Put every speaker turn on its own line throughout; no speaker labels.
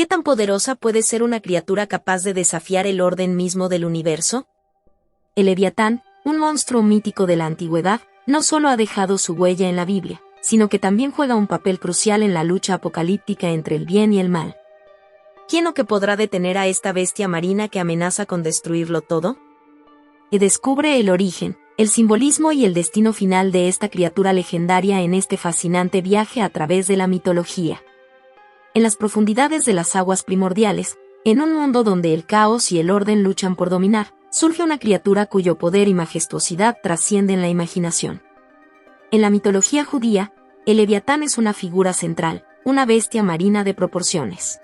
¿Qué tan poderosa puede ser una criatura capaz de desafiar el orden mismo del universo? El Leviatán, un monstruo mítico de la antigüedad, no solo ha dejado su huella en la Biblia, sino que también juega un papel crucial en la lucha apocalíptica entre el bien y el mal. ¿Quién o qué podrá detener a esta bestia marina que amenaza con destruirlo todo? Y descubre el origen, el simbolismo y el destino final de esta criatura legendaria en este fascinante viaje a través de la mitología. En las profundidades de las aguas primordiales, en un mundo donde el caos y el orden luchan por dominar, surge una criatura cuyo poder y majestuosidad trascienden la imaginación. En la mitología judía, el Leviatán es una figura central, una bestia marina de proporciones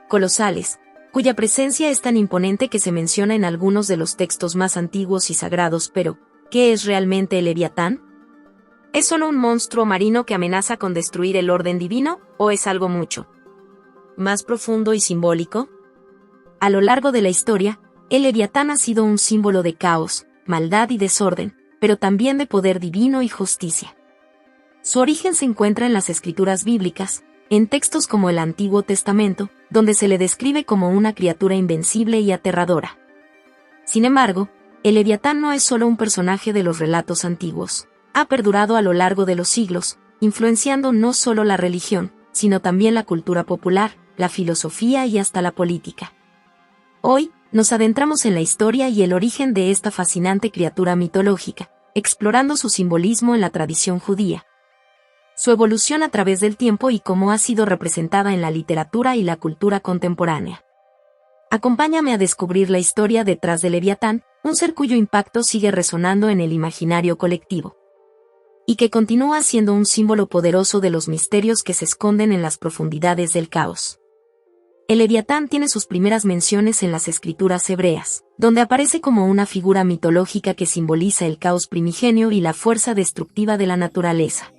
colosales, cuya presencia es tan imponente que se menciona en algunos de los textos más antiguos y sagrados. Pero, ¿qué es realmente el Leviatán? ¿Es solo un monstruo marino que amenaza con destruir el orden divino, o es algo mucho más profundo y simbólico? A lo largo de la historia, el Leviatán ha sido un símbolo de caos, maldad y desorden, pero también de poder divino y justicia. Su origen se encuentra en las escrituras bíblicas, en textos como el Antiguo Testamento, donde se le describe como una criatura invencible y aterradora. Sin embargo, el Leviatán no es solo un personaje de los relatos antiguos. Ha perdurado a lo largo de los siglos, influenciando no solo la religión, sino también la cultura popular, la filosofía y hasta la política. Hoy, nos adentramos en la historia y el origen de esta fascinante criatura mitológica, explorando su simbolismo en la tradición judía, su evolución a través del tiempo y cómo ha sido representada en la literatura y la cultura contemporánea. Acompáñame a descubrir la historia detrás del Leviatán, un ser cuyo impacto sigue resonando en el imaginario colectivo, y que continúa siendo un símbolo poderoso de los misterios que se esconden en las profundidades del caos. El Leviatán tiene sus primeras menciones en las escrituras hebreas, donde aparece como una figura mitológica que simboliza el caos primigenio y la fuerza destructiva de la naturaleza.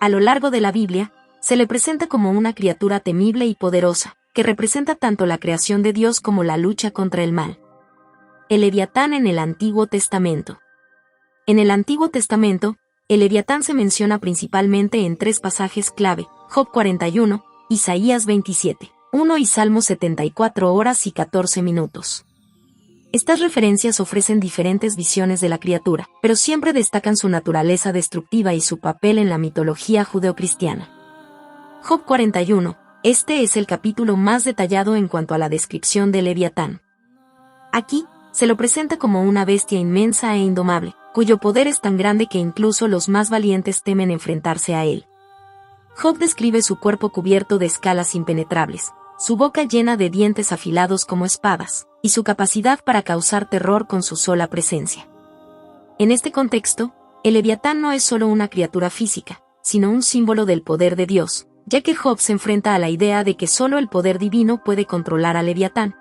A lo largo de la Biblia, se le presenta como una criatura temible y poderosa, que representa tanto la creación de Dios como la lucha contra el mal. El Leviatán en el Antiguo Testamento. En el Antiguo Testamento, el Leviatán se menciona principalmente en tres pasajes clave: Job 41, Isaías 27, 1 y Salmos 74 horas y 14 minutos. Estas referencias ofrecen diferentes visiones de la criatura, pero siempre destacan su naturaleza destructiva y su papel en la mitología judeocristiana. Job 41, este es el capítulo más detallado en cuanto a la descripción del Leviatán. Aquí, se lo presenta como una bestia inmensa e indomable, cuyo poder es tan grande que incluso los más valientes temen enfrentarse a él. Job describe su cuerpo cubierto de escalas impenetrables, su boca llena de dientes afilados como espadas, y su capacidad para causar terror con su sola presencia. En este contexto, el Leviatán no es solo una criatura física, sino un símbolo del poder de Dios, ya que Job se enfrenta a la idea de que solo el poder divino puede controlar al Leviatán,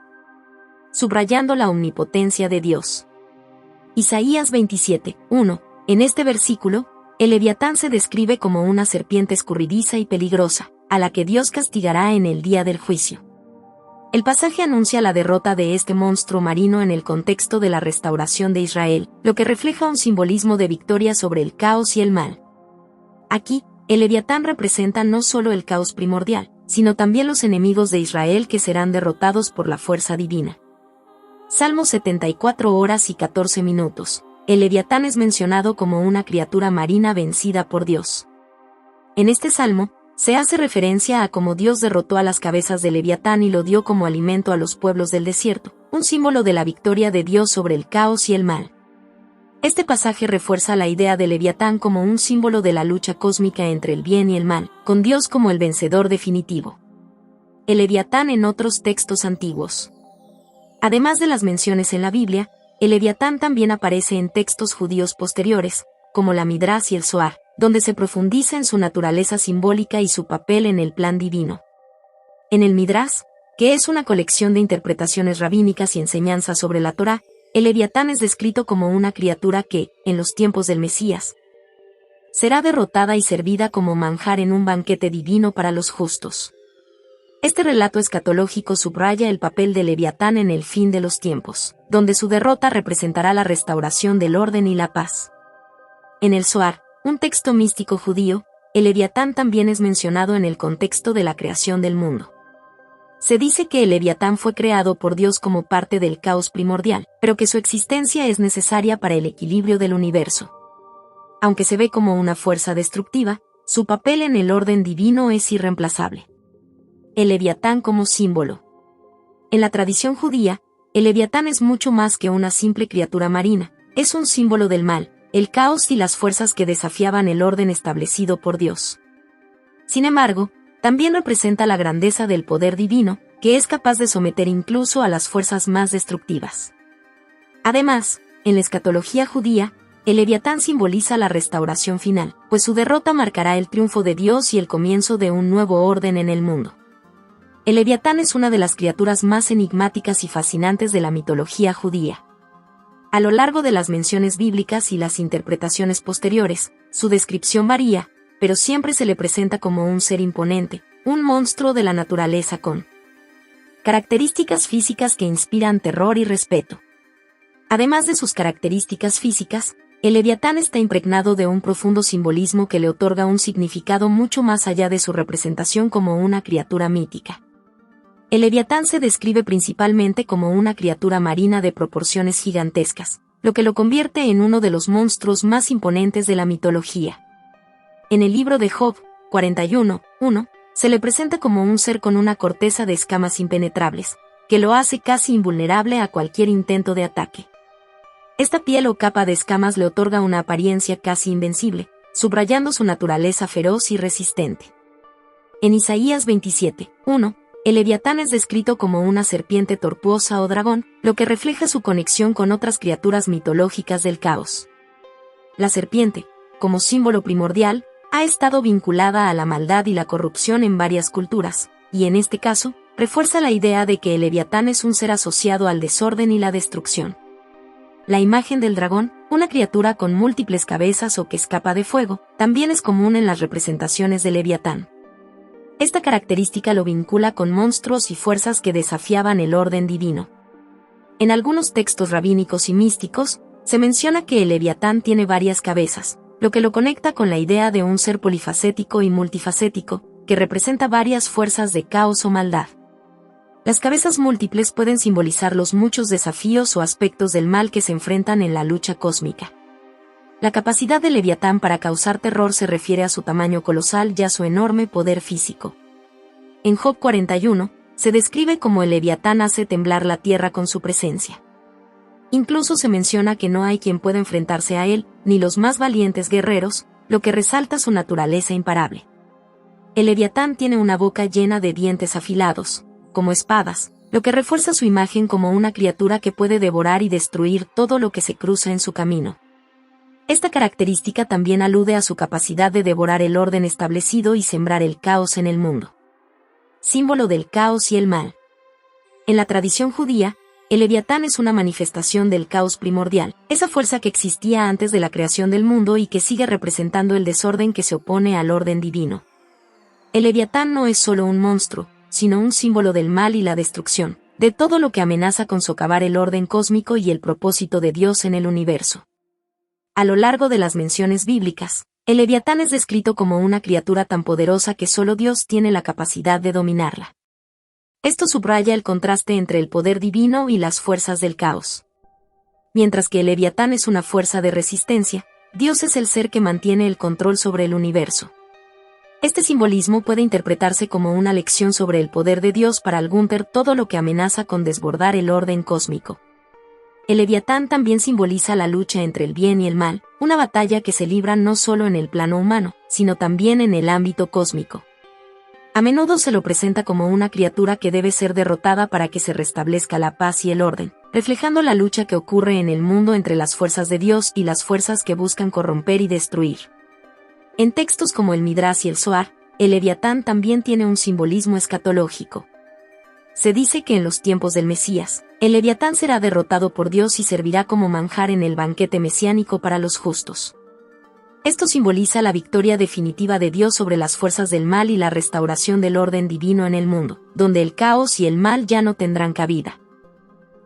subrayando la omnipotencia de Dios. Isaías 27, 1. En este versículo, el Leviatán se describe como una serpiente escurridiza y peligrosa, a la que Dios castigará en el día del juicio. El pasaje anuncia la derrota de este monstruo marino en el contexto de la restauración de Israel, lo que refleja un simbolismo de victoria sobre el caos y el mal. Aquí, el Leviatán representa no solo el caos primordial, sino también los enemigos de Israel que serán derrotados por la fuerza divina. Salmos 74 horas y 14 minutos. El Leviatán es mencionado como una criatura marina vencida por Dios. En este salmo, se hace referencia a cómo Dios derrotó a las cabezas del Leviatán y lo dio como alimento a los pueblos del desierto, un símbolo de la victoria de Dios sobre el caos y el mal. Este pasaje refuerza la idea de Leviatán como un símbolo de la lucha cósmica entre el bien y el mal, con Dios como el vencedor definitivo. El Leviatán en otros textos antiguos. Además de las menciones en la Biblia, el Leviatán también aparece en textos judíos posteriores, como la Midrash y el Zohar, donde se profundiza en su naturaleza simbólica y su papel en el plan divino. En el Midrash, que es una colección de interpretaciones rabínicas y enseñanzas sobre la Torá, el Leviatán es descrito como una criatura que, en los tiempos del Mesías, será derrotada y servida como manjar en un banquete divino para los justos. Este relato escatológico subraya el papel de Leviatán en el fin de los tiempos, donde su derrota representará la restauración del orden y la paz. En el Zohar, un texto místico judío, el Leviatán también es mencionado en el contexto de la creación del mundo. Se dice que el Leviatán fue creado por Dios como parte del caos primordial, pero que su existencia es necesaria para el equilibrio del universo. Aunque se ve como una fuerza destructiva, su papel en el orden divino es irreemplazable. El Leviatán como símbolo. En la tradición judía, el Leviatán es mucho más que una simple criatura marina, es un símbolo del mal, el caos y las fuerzas que desafiaban el orden establecido por Dios. Sin embargo, también representa la grandeza del poder divino, que es capaz de someter incluso a las fuerzas más destructivas. Además, en la escatología judía, el Leviatán simboliza la restauración final, pues su derrota marcará el triunfo de Dios y el comienzo de un nuevo orden en el mundo. El Leviatán es una de las criaturas más enigmáticas y fascinantes de la mitología judía. A lo largo de las menciones bíblicas y las interpretaciones posteriores, su descripción varía, pero siempre se le presenta como un ser imponente, un monstruo de la naturaleza con características físicas que inspiran terror y respeto. Además de sus características físicas, el Leviatán está impregnado de un profundo simbolismo que le otorga un significado mucho más allá de su representación como una criatura mítica. El Leviatán se describe principalmente como una criatura marina de proporciones gigantescas, lo que lo convierte en uno de los monstruos más imponentes de la mitología. En el libro de Job 41:1, se le presenta como un ser con una corteza de escamas impenetrables, que lo hace casi invulnerable a cualquier intento de ataque. Esta piel o capa de escamas le otorga una apariencia casi invencible, subrayando su naturaleza feroz y resistente. En Isaías 27:1, el Leviatán es descrito como una serpiente tortuosa o dragón, lo que refleja su conexión con otras criaturas mitológicas del caos. La serpiente, como símbolo primordial, ha estado vinculada a la maldad y la corrupción en varias culturas, y en este caso, refuerza la idea de que el Leviatán es un ser asociado al desorden y la destrucción. La imagen del dragón, una criatura con múltiples cabezas o que escapa de fuego, también es común en las representaciones del Leviatán. Esta característica lo vincula con monstruos y fuerzas que desafiaban el orden divino. En algunos textos rabínicos y místicos, se menciona que el Leviatán tiene varias cabezas, lo que lo conecta con la idea de un ser polifacético y multifacético, que representa varias fuerzas de caos o maldad. Las cabezas múltiples pueden simbolizar los muchos desafíos o aspectos del mal que se enfrentan en la lucha cósmica. La capacidad del Leviatán para causar terror se refiere a su tamaño colosal y a su enorme poder físico. En Job 41, se describe como el Leviatán hace temblar la tierra con su presencia. Incluso se menciona que no hay quien pueda enfrentarse a él, ni los más valientes guerreros, lo que resalta su naturaleza imparable. El Leviatán tiene una boca llena de dientes afilados, como espadas, lo que refuerza su imagen como una criatura que puede devorar y destruir todo lo que se cruza en su camino. Esta característica también alude a su capacidad de devorar el orden establecido y sembrar el caos en el mundo. Símbolo del caos y el mal. En la tradición judía, el Leviatán es una manifestación del caos primordial, esa fuerza que existía antes de la creación del mundo y que sigue representando el desorden que se opone al orden divino. El Leviatán no es solo un monstruo, sino un símbolo del mal y la destrucción, de todo lo que amenaza con socavar el orden cósmico y el propósito de Dios en el universo. A lo largo de las menciones bíblicas, el Leviatán es descrito como una criatura tan poderosa que solo Dios tiene la capacidad de dominarla. Esto subraya el contraste entre el poder divino y las fuerzas del caos. Mientras que el Leviatán es una fuerza de resistencia, Dios es el ser que mantiene el control sobre el universo. Este simbolismo puede interpretarse como una lección sobre el poder de Dios para Gunther, todo lo que amenaza con desbordar el orden cósmico. El Leviatán también simboliza la lucha entre el bien y el mal, una batalla que se libra no solo en el plano humano, sino también en el ámbito cósmico. A menudo se lo presenta como una criatura que debe ser derrotada para que se restablezca la paz y el orden, reflejando la lucha que ocurre en el mundo entre las fuerzas de Dios y las fuerzas que buscan corromper y destruir. En textos como el Midrash y el Zohar, el Leviatán también tiene un simbolismo escatológico. Se dice que en los tiempos del Mesías, el Leviatán será derrotado por Dios y servirá como manjar en el banquete mesiánico para los justos. Esto simboliza la victoria definitiva de Dios sobre las fuerzas del mal y la restauración del orden divino en el mundo, donde el caos y el mal ya no tendrán cabida.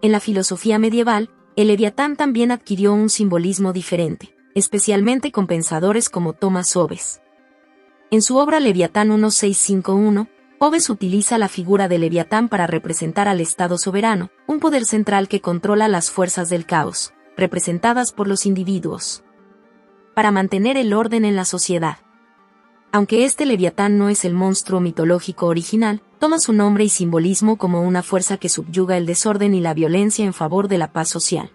En la filosofía medieval, el Leviatán también adquirió un simbolismo diferente, especialmente con pensadores como Thomas Hobbes. En su obra Leviatán 1651, Hobbes utiliza la figura de Leviatán para representar al Estado soberano, un poder central que controla las fuerzas del caos, representadas por los individuos, para mantener el orden en la sociedad. Aunque este Leviatán no es el monstruo mitológico original, toma su nombre y simbolismo como una fuerza que subyuga el desorden y la violencia en favor de la paz social.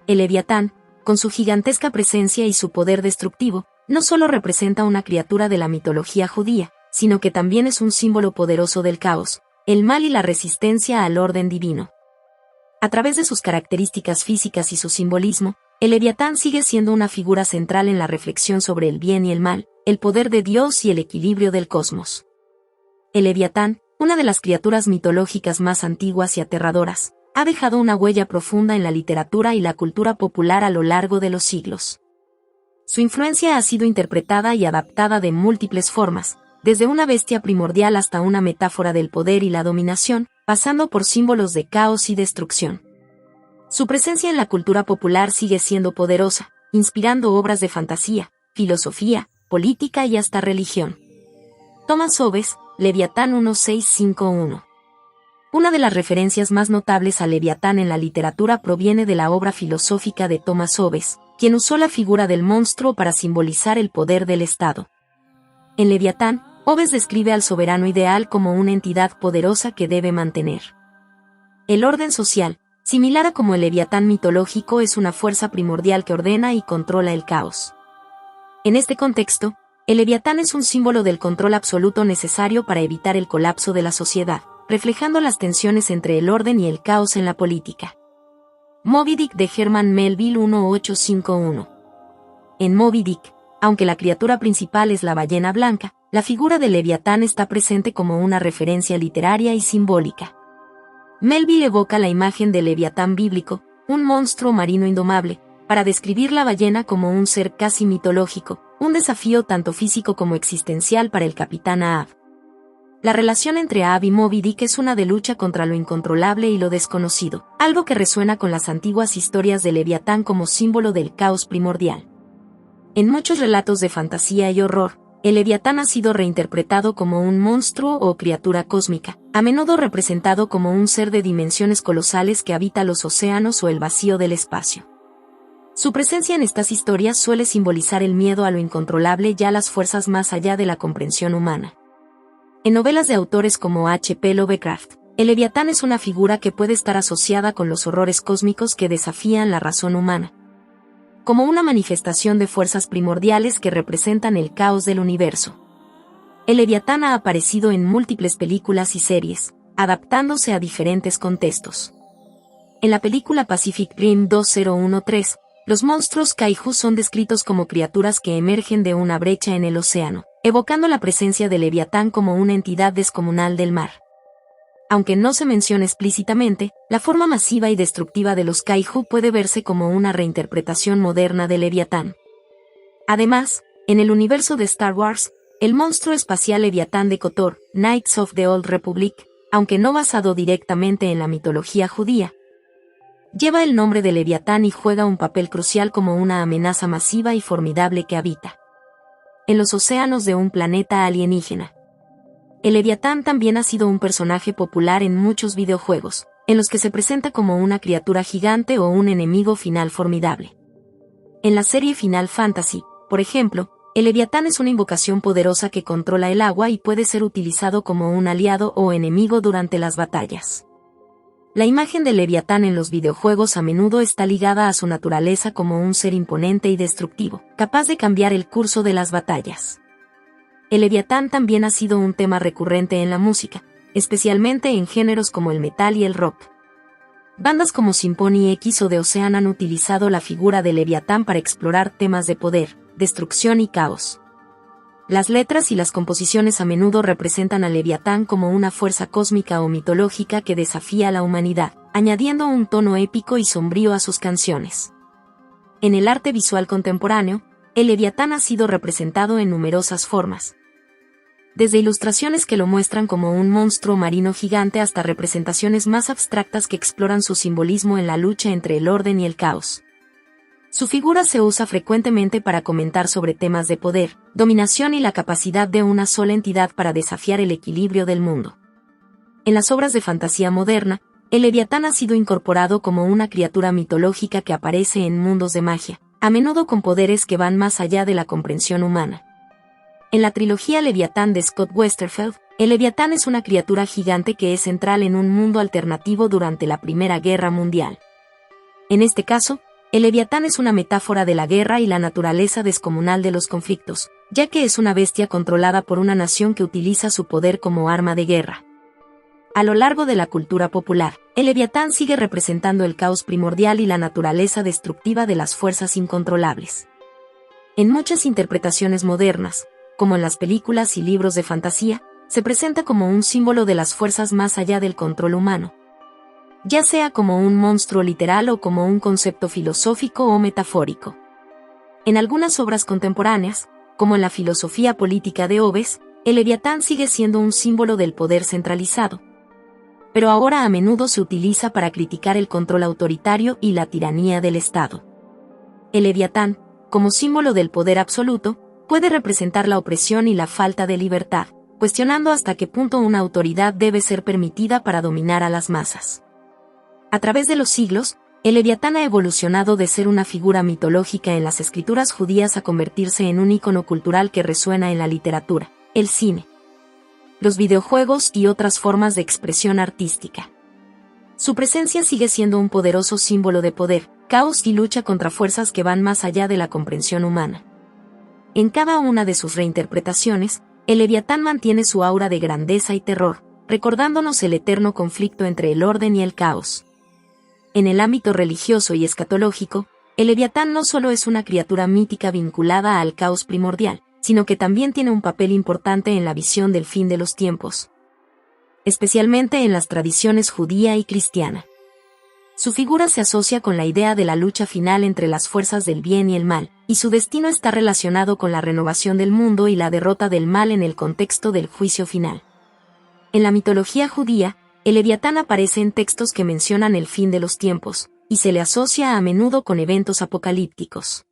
El Leviatán, con su gigantesca presencia y su poder destructivo, no solo representa una criatura de la mitología judía, sino que también es un símbolo poderoso del caos, el mal y la resistencia al orden divino. A través de sus características físicas y su simbolismo, el Leviatán sigue siendo una figura central en la reflexión sobre el bien y el mal, el poder de Dios y el equilibrio del cosmos. El Leviatán, una de las criaturas mitológicas más antiguas y aterradoras, ha dejado una huella profunda en la literatura y la cultura popular a lo largo de los siglos. Su influencia ha sido interpretada y adaptada de múltiples formas, desde una bestia primordial hasta una metáfora del poder y la dominación, pasando por símbolos de caos y destrucción. Su presencia en la cultura popular sigue siendo poderosa, inspirando obras de fantasía, filosofía, política y hasta religión. Thomas Hobbes, Leviatán 1651. Una de las referencias más notables a Leviatán en la literatura proviene de la obra filosófica de Thomas Hobbes, quien usó la figura del monstruo para simbolizar el poder del Estado. En Leviatán, Hobbes describe al soberano ideal como una entidad poderosa que debe mantener el orden social, similar a como el Leviatán mitológico es una fuerza primordial que ordena y controla el caos. En este contexto, el Leviatán es un símbolo del control absoluto necesario para evitar el colapso de la sociedad, reflejando las tensiones entre el orden y el caos en la política. Moby Dick de Herman Melville 1851. En Moby Dick, aunque la criatura principal es la ballena blanca, la figura de Leviatán está presente como una referencia literaria y simbólica. Melville evoca la imagen del Leviatán bíblico, un monstruo marino indomable, para describir la ballena como un ser casi mitológico, un desafío tanto físico como existencial para el capitán Ahab. La relación entre Ahab y Moby Dick es una de lucha contra lo incontrolable y lo desconocido, algo que resuena con las antiguas historias de Leviatán como símbolo del caos primordial. En muchos relatos de fantasía y horror, el Leviatán ha sido reinterpretado como un monstruo o criatura cósmica, a menudo representado como un ser de dimensiones colosales que habita los océanos o el vacío del espacio. Su presencia en estas historias suele simbolizar el miedo a lo incontrolable y a las fuerzas más allá de la comprensión humana. En novelas de autores como H.P. Lovecraft, el Leviatán es una figura que puede estar asociada con los horrores cósmicos que desafían la razón humana, como una manifestación de fuerzas primordiales que representan el caos del universo. El Leviatán ha aparecido en múltiples películas y series, adaptándose a diferentes contextos. En la película Pacific Rim 2013, los monstruos kaiju son descritos como criaturas que emergen de una brecha en el océano, evocando la presencia de Leviatán como una entidad descomunal del mar. Aunque no se menciona explícitamente, la forma masiva y destructiva de los kaiju puede verse como una reinterpretación moderna de Leviatán. Además, en el universo de Star Wars, el monstruo espacial Leviatán de KOTOR, Knights of the Old Republic, aunque no basado directamente en la mitología judía, lleva el nombre de Leviatán y juega un papel crucial como una amenaza masiva y formidable que habita en los océanos de un planeta alienígena. El Leviatán también ha sido un personaje popular en muchos videojuegos, en los que se presenta como una criatura gigante o un enemigo final formidable. En la serie Final Fantasy, por ejemplo, el Leviatán es una invocación poderosa que controla el agua y puede ser utilizado como un aliado o enemigo durante las batallas. La imagen del Leviatán en los videojuegos a menudo está ligada a su naturaleza como un ser imponente y destructivo, capaz de cambiar el curso de las batallas. El Leviatán también ha sido un tema recurrente en la música, especialmente en géneros como el metal y el rock. Bandas como Symphony X o The Ocean han utilizado la figura de Leviatán para explorar temas de poder, destrucción y caos. Las letras y las composiciones a menudo representan a Leviatán como una fuerza cósmica o mitológica que desafía a la humanidad, añadiendo un tono épico y sombrío a sus canciones. En el arte visual contemporáneo, el Leviatán ha sido representado en numerosas formas. Desde ilustraciones que lo muestran como un monstruo marino gigante hasta representaciones más abstractas que exploran su simbolismo en la lucha entre el orden y el caos. Su figura se usa frecuentemente para comentar sobre temas de poder, dominación y la capacidad de una sola entidad para desafiar el equilibrio del mundo. En las obras de fantasía moderna, el Leviatán ha sido incorporado como una criatura mitológica que aparece en mundos de magia, a menudo con poderes que van más allá de la comprensión humana. En la trilogía Leviatán de Scott Westerfeld, el Leviatán es una criatura gigante que es central en un mundo alternativo durante la Primera Guerra Mundial. En este caso, el Leviatán es una metáfora de la guerra y la naturaleza descomunal de los conflictos, ya que es una bestia controlada por una nación que utiliza su poder como arma de guerra. A lo largo de la cultura popular, el Leviatán sigue representando el caos primordial y la naturaleza destructiva de las fuerzas incontrolables. En muchas interpretaciones modernas, como en las películas y libros de fantasía, se presenta como un símbolo de las fuerzas más allá del control humano, ya sea como un monstruo literal o como un concepto filosófico o metafórico. En algunas obras contemporáneas, como en la filosofía política de Hobbes, el Leviatán sigue siendo un símbolo del poder centralizado, pero ahora a menudo se utiliza para criticar el control autoritario y la tiranía del Estado. El Leviatán, como símbolo del poder absoluto, puede representar la opresión y la falta de libertad, cuestionando hasta qué punto una autoridad debe ser permitida para dominar a las masas. A través de los siglos, el Leviatán ha evolucionado de ser una figura mitológica en las escrituras judías a convertirse en un ícono cultural que resuena en la literatura, el cine, los videojuegos y otras formas de expresión artística. Su presencia sigue siendo un poderoso símbolo de poder, caos y lucha contra fuerzas que van más allá de la comprensión humana. En cada una de sus reinterpretaciones, el Leviatán mantiene su aura de grandeza y terror, recordándonos el eterno conflicto entre el orden y el caos. En el ámbito religioso y escatológico, el Leviatán no solo es una criatura mítica vinculada al caos primordial, sino que también tiene un papel importante en la visión del fin de los tiempos, especialmente en las tradiciones judía y cristiana. Su figura se asocia con la idea de la lucha final entre las fuerzas del bien y el mal, y su destino está relacionado con la renovación del mundo y la derrota del mal en el contexto del juicio final. En la mitología judía, el Leviatán aparece en textos que mencionan el fin de los tiempos, y se le asocia a menudo con eventos apocalípticos.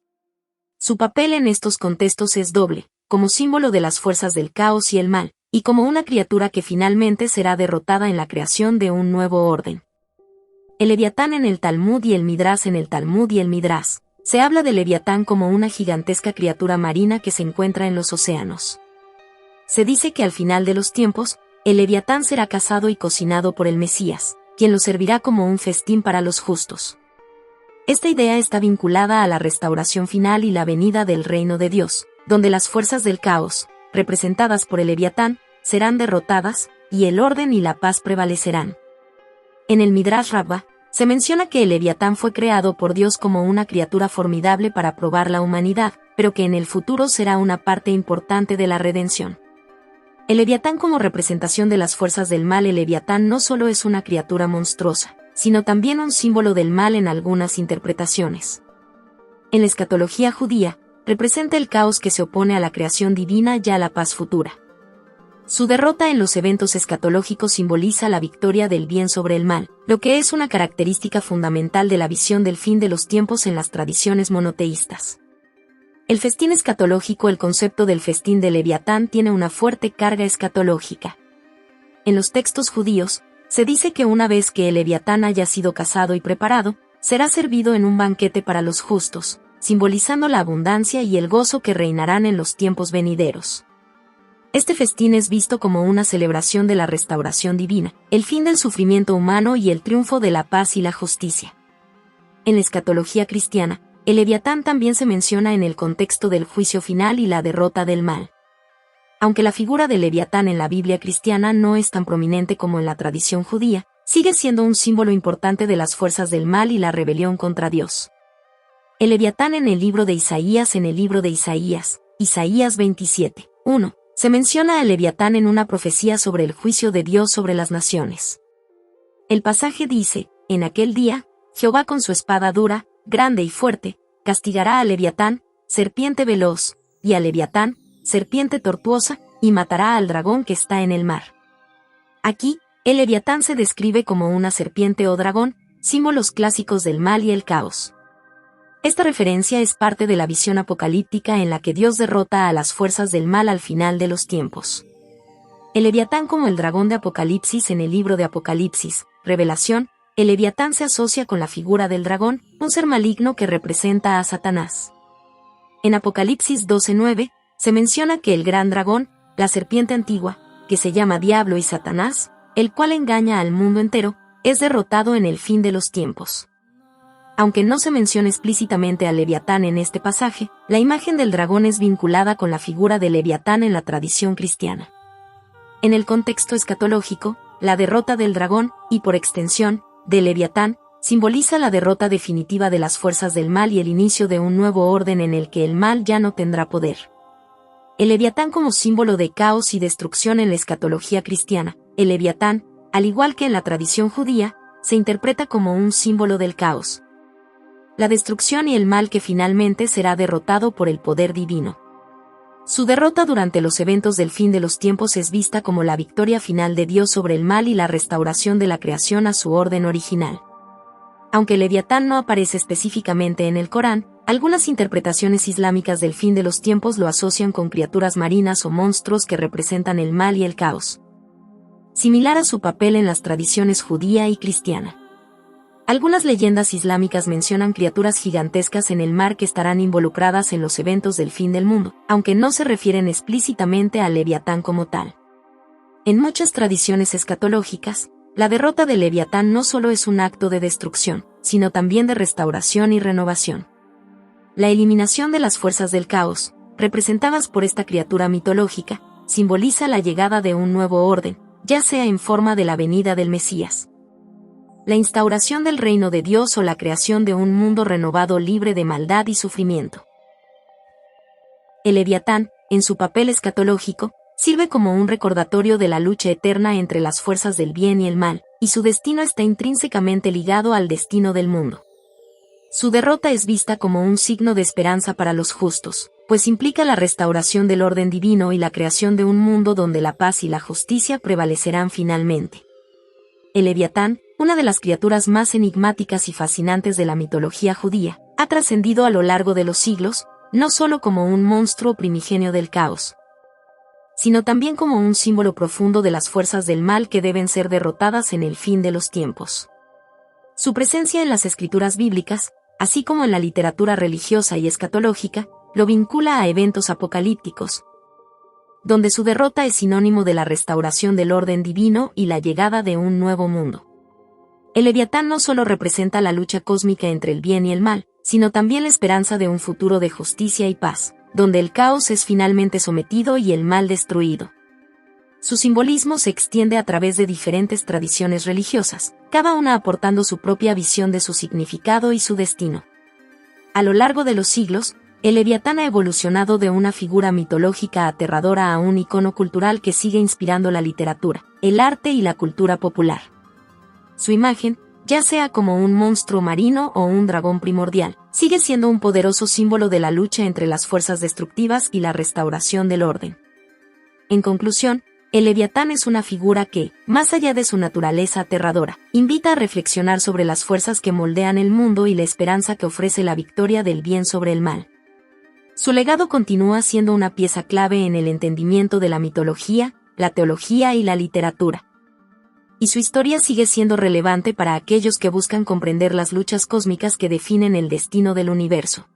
Su papel en estos contextos es doble, como símbolo de las fuerzas del caos y el mal, y como una criatura que finalmente será derrotada en la creación de un nuevo orden. El Leviatán en el Talmud y el Midrash. En el Talmud y el Midrash, se habla del Leviatán como una gigantesca criatura marina que se encuentra en los océanos. Se dice que al final de los tiempos, el Leviatán será cazado y cocinado por el Mesías, quien lo servirá como un festín para los justos. Esta idea está vinculada a la restauración final y la venida del reino de Dios, donde las fuerzas del caos, representadas por el Leviatán, serán derrotadas, y el orden y la paz prevalecerán. En el Midrash Rabbah, se menciona que el Leviatán fue creado por Dios como una criatura formidable para probar la humanidad, pero que en el futuro será una parte importante de la redención. El Leviatán como representación de las fuerzas del mal. El Leviatán no solo es una criatura monstruosa, sino también un símbolo del mal en algunas interpretaciones. En la escatología judía, representa el caos que se opone a la creación divina y a la paz futura. Su derrota en los eventos escatológicos simboliza la victoria del bien sobre el mal, lo que es una característica fundamental de la visión del fin de los tiempos en las tradiciones monoteístas. El festín escatológico. El concepto del festín de Leviatán tiene una fuerte carga escatológica. En los textos judíos, se dice que una vez que el Leviatán haya sido cazado y preparado, será servido en un banquete para los justos, simbolizando la abundancia y el gozo que reinarán en los tiempos venideros. Este festín es visto como una celebración de la restauración divina, el fin del sufrimiento humano y el triunfo de la paz y la justicia. En la escatología cristiana, el Leviatán también se menciona en el contexto del juicio final y la derrota del mal. Aunque la figura del Leviatán en la Biblia cristiana no es tan prominente como en la tradición judía, sigue siendo un símbolo importante de las fuerzas del mal y la rebelión contra Dios. El Leviatán en el libro de Isaías. En el libro de Isaías, Isaías 27:1, se menciona al Leviatán en una profecía sobre el juicio de Dios sobre las naciones. El pasaje dice: en aquel día, Jehová con su espada dura, grande y fuerte, castigará al Leviatán, serpiente veloz, y al Leviatán, serpiente tortuosa, y matará al dragón que está en el mar. Aquí, el Leviatán se describe como una serpiente o dragón, símbolos clásicos del mal y el caos. Esta referencia es parte de la visión apocalíptica en la que Dios derrota a las fuerzas del mal al final de los tiempos. El Leviatán como el dragón de Apocalipsis. En el libro de Apocalipsis, Revelación, el Leviatán se asocia con la figura del dragón, un ser maligno que representa a Satanás. En Apocalipsis 12:9, se menciona que el gran dragón, la serpiente antigua, que se llama Diablo y Satanás, el cual engaña al mundo entero, es derrotado en el fin de los tiempos. Aunque no se menciona explícitamente al Leviatán en este pasaje, la imagen del dragón es vinculada con la figura del Leviatán en la tradición cristiana. En el contexto escatológico, la derrota del dragón, y por extensión, del Leviatán, simboliza la derrota definitiva de las fuerzas del mal y el inicio de un nuevo orden en el que el mal ya no tendrá poder. El Leviatán como símbolo de caos y destrucción en la escatología cristiana. El Leviatán, al igual que en la tradición judía, se interpreta como un símbolo del caos, la destrucción y el mal que finalmente será derrotado por el poder divino. Su derrota durante los eventos del fin de los tiempos es vista como la victoria final de Dios sobre el mal y la restauración de la creación a su orden original. Aunque el Leviatán no aparece específicamente en el Corán, algunas interpretaciones islámicas del fin de los tiempos lo asocian con criaturas marinas o monstruos que representan el mal y el caos, similar a su papel en las tradiciones judía y cristiana. Algunas leyendas islámicas mencionan criaturas gigantescas en el mar que estarán involucradas en los eventos del fin del mundo, aunque no se refieren explícitamente al Leviatán como tal. En muchas tradiciones escatológicas, la derrota del Leviatán no solo es un acto de destrucción, sino también de restauración y renovación. La eliminación de las fuerzas del caos, representadas por esta criatura mitológica, simboliza la llegada de un nuevo orden, ya sea en forma de la venida del Mesías, la instauración del reino de Dios o la creación de un mundo renovado libre de maldad y sufrimiento. El Leviatán, en su papel escatológico, sirve como un recordatorio de la lucha eterna entre las fuerzas del bien y el mal, y su destino está intrínsecamente ligado al destino del mundo. Su derrota es vista como un signo de esperanza para los justos, pues implica la restauración del orden divino y la creación de un mundo donde la paz y la justicia prevalecerán finalmente. El Leviatán, una de las criaturas más enigmáticas y fascinantes de la mitología judía, ha trascendido a lo largo de los siglos, no solo como un monstruo primigenio del caos, sino también como un símbolo profundo de las fuerzas del mal que deben ser derrotadas en el fin de los tiempos. Su presencia en las escrituras bíblicas, así como en la literatura religiosa y escatológica, lo vincula a eventos apocalípticos, donde su derrota es sinónimo de la restauración del orden divino y la llegada de un nuevo mundo. El Leviatán no solo representa la lucha cósmica entre el bien y el mal, sino también la esperanza de un futuro de justicia y paz, donde el caos es finalmente sometido y el mal destruido. Su simbolismo se extiende a través de diferentes tradiciones religiosas, cada una aportando su propia visión de su significado y su destino. A lo largo de los siglos, el Leviatán ha evolucionado de una figura mitológica aterradora a un icono cultural que sigue inspirando la literatura, el arte y la cultura popular. Su imagen, ya sea como un monstruo marino o un dragón primordial, sigue siendo un poderoso símbolo de la lucha entre las fuerzas destructivas y la restauración del orden. En conclusión, el Leviatán es una figura que, más allá de su naturaleza aterradora, invita a reflexionar sobre las fuerzas que moldean el mundo y la esperanza que ofrece la victoria del bien sobre el mal. Su legado continúa siendo una pieza clave en el entendimiento de la mitología, la teología y la literatura. Y su historia sigue siendo relevante para aquellos que buscan comprender las luchas cósmicas que definen el destino del universo.